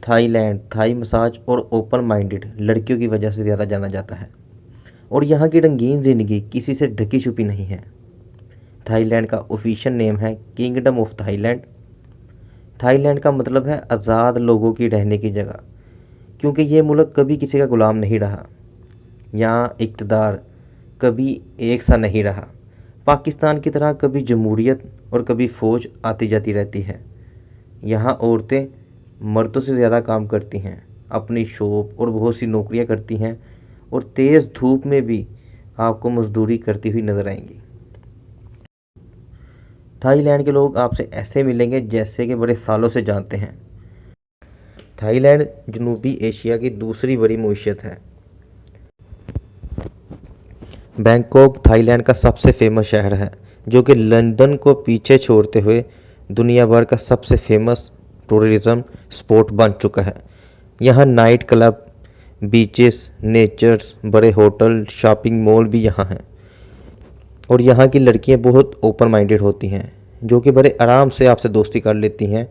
Thailand Thai massage और open minded लड़कियों की वजह से ज़्यादा जाना जाता है और यहाँ की रंगीन ज़िंदगी किसी से ढकी छुपी नहीं है। थाईलैंड का ऑफिशियल नेम है किंगडम ऑफ थाईलैंड। थाईलैंड का मतलब है आज़ाद लोगों की रहने की जगह, क्योंकि ये मुल्क कभी किसी का ग़ुलाम नहीं रहा। यहाँ इक़्तिदार कभी एक सा नहीं रहा। पाकिस्तान की तरह कभी जमहूरियत और कभी फ़ौज आती जाती रहती है। यहाँ औरतें मर्दों से ज़्यादा काम करती हैं, अपनी शॉप और बहुत सी नौकरियाँ करती हैं और तेज़ धूप में भी आपको मजदूरी करती हुई नज़र आएंगी। थाईलैंड के लोग आपसे ऐसे मिलेंगे जैसे कि बड़े सालों से जानते हैं। थाईलैंड जनूबी एशिया की दूसरी बड़ी मईशत है। बैंकॉक थाईलैंड का सबसे फेमस शहर है, जो कि लंदन को पीछे छोड़ते हुए दुनिया भर का सबसे फेमस टूरिज़्म स्पॉट बन चुका है। यहाँ नाइट क्लब, बीचेस, नेचर्स, बड़े होटल, शॉपिंग मॉल भी यहाँ हैं। और यहाँ की लड़कियाँ बहुत ओपन माइंडेड होती हैं, जो कि बड़े आराम से आपसे दोस्ती कर लेती हैं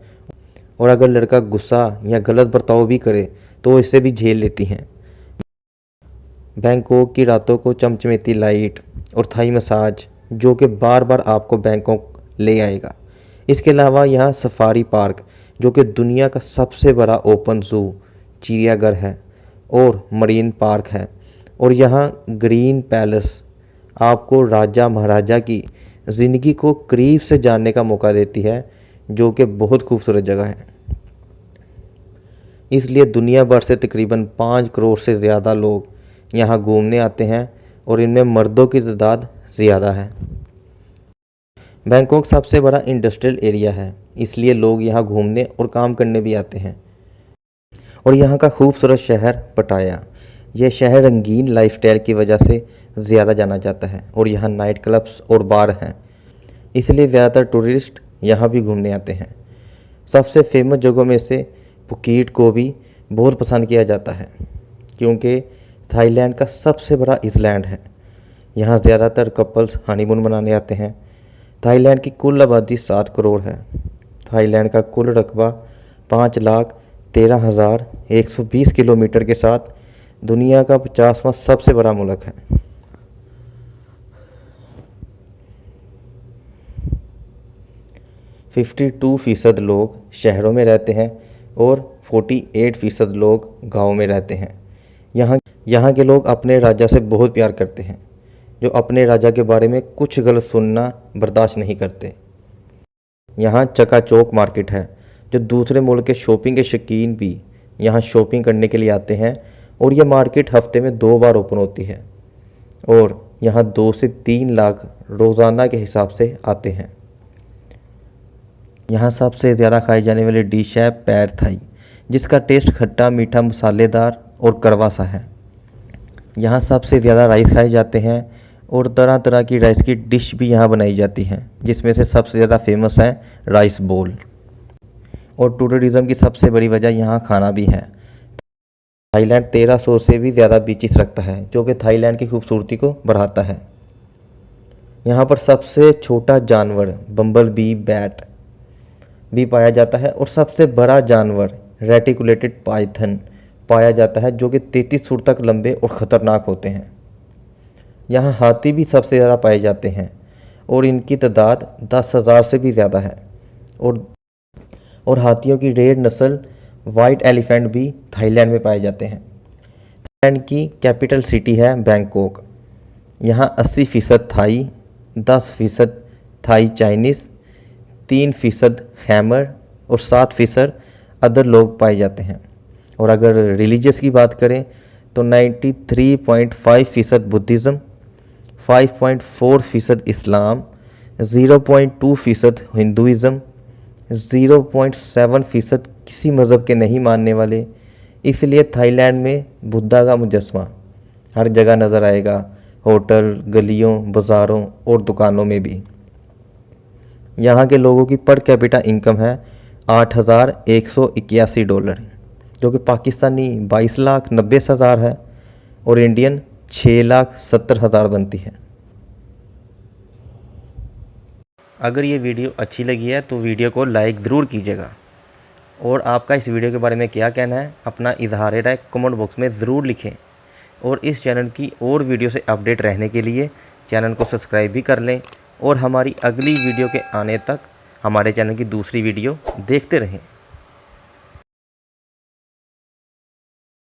और अगर लड़का गुस्सा या गलत बर्ताव भी करे तो इसे भी झेल लेती हैं। बैंकॉक की रातों को चमचमेती लाइट और थाई मसाज जो कि बार बार आपको बैंकॉक ले आएगा। इसके अलावा यहाँ सफारी पार्क जो कि दुनिया का सबसे बड़ा ओपन ज़ू, चिड़ियाघर है और मरीन पार्क है। और यहाँ ग्रीन पैलेस आपको राजा महाराजा की ज़िंदगी को करीब से जानने का मौका देती है, जो कि बहुत खूबसूरत जगह है। इसलिए दुनिया भर से तकरीबन 5 करोड़ से ज़्यादा लोग यहाँ घूमने आते हैं और इनमें मर्दों की तादाद ज़्यादा है। बैंकॉक सबसे बड़ा इंडस्ट्रियल एरिया है, इसलिए लोग यहाँ घूमने और काम करने भी आते हैं। और यहाँ का खूबसूरत शहर पटाया, यह शहर रंगीन लाइफस्टाइल की वजह से ज़्यादा जाना जाता है और यहाँ नाइट क्लब्स और बार हैं, इसलिए ज़्यादातर टूरिस्ट यहाँ भी घूमने आते हैं। सबसे फेमस जगहों में से पुकीट को भी बहुत पसंद किया जाता है, क्योंकि थाईलैंड का सबसे बड़ा आइलैंड है। यहाँ ज़्यादातर कपल्स हनीमून मनाने आते हैं। थाईलैंड की कुल आबादी 7 करोड़ है। थाईलैंड का कुल रकबा 5,13,120 किलोमीटर के साथ दुनिया का 50वां सबसे बड़ा मुल्क है। %52 लोग शहरों में रहते हैं और 48% लोग गाँव में रहते हैं। यहाँ के लोग अपने राजा से बहुत प्यार करते हैं, जो अपने राजा के बारे में कुछ गलत सुनना बर्दाश्त नहीं करते। यहाँ चकाचौक मार्केट है, जो दूसरे मुल्क के शॉपिंग के शौकीन भी यहाँ शॉपिंग करने के लिए आते हैं और यह मार्केट हफ्ते में 2 बार ओपन होती है और यहाँ 2 से 3 लाख रोज़ाना के हिसाब से आते हैं। यहाँ सबसे ज़्यादा खाई जाने वाली डिश है पैड थाई, जिसका टेस्ट खट्टा मीठा मसालेदार और कड़वा सा है। यहाँ सबसे ज़्यादा राइस खाए जाते हैं और तरह तरह की राइस की डिश भी यहाँ बनाई जाती हैं, जिसमें से सबसे ज़्यादा फेमस है राइस बोल। और टूरिज़्म की सबसे बड़ी वजह यहाँ खाना भी है। थाईलैंड 1300 से भी ज़्यादा बीचेस रखता है, जो कि थाईलैंड की खूबसूरती को बढ़ाता है। यहाँ पर सबसे छोटा जानवर बम्बल बी बैट भी पाया जाता है और सबसे बड़ा जानवर रेटिकुलेटेड पाइथन पाया जाता है, जो कि 33 फुट तक लंबे और ख़तरनाक होते हैं। यहाँ हाथी भी सबसे ज़्यादा पाए जाते हैं और इनकी तादाद 10,000 से भी ज़्यादा है। और हाथियों की रेयर नस्ल वाइट एलिफेंट भी थाईलैंड में पाए जाते हैं। थाईलैंड की कैपिटल सिटी है बैंकॉक। यहाँ 80% थाई, 10% थाई चाइनीज़, 3% खैमर और 7% अदर लोग पाए जाते हैं। और अगर रिलीजियस की बात करें तो 93.5% बुद्धिज़्म, 5.4% इस्लाम, 0.2% हिंदुइज़्म, 0.7% किसी मज़हब के नहीं मानने वाले। इसलिए थाईलैंड में बुद्धा का मुजस्मा हर जगह नज़र आएगा, होटल, गलियों, बाज़ारों और दुकानों में भी। यहाँ के लोगों की पर कैपिटा इनकम है $8,181, जो कि पाकिस्तानी 22,90,000 है और इंडियन 6,70,000 बनती है। अगर ये वीडियो अच्छी लगी है तो वीडियो को लाइक ज़रूर कीजिएगा। और आपका इस वीडियो के बारे में क्या कहना है, अपना इजहार राय कमेंट बॉक्स में ज़रूर लिखें। और इस चैनल की और वीडियो से अपडेट रहने के लिए चैनल को सब्सक्राइब भी कर लें और हमारी अगली वीडियो के आने तक हमारे चैनल की दूसरी वीडियो देखते रहें।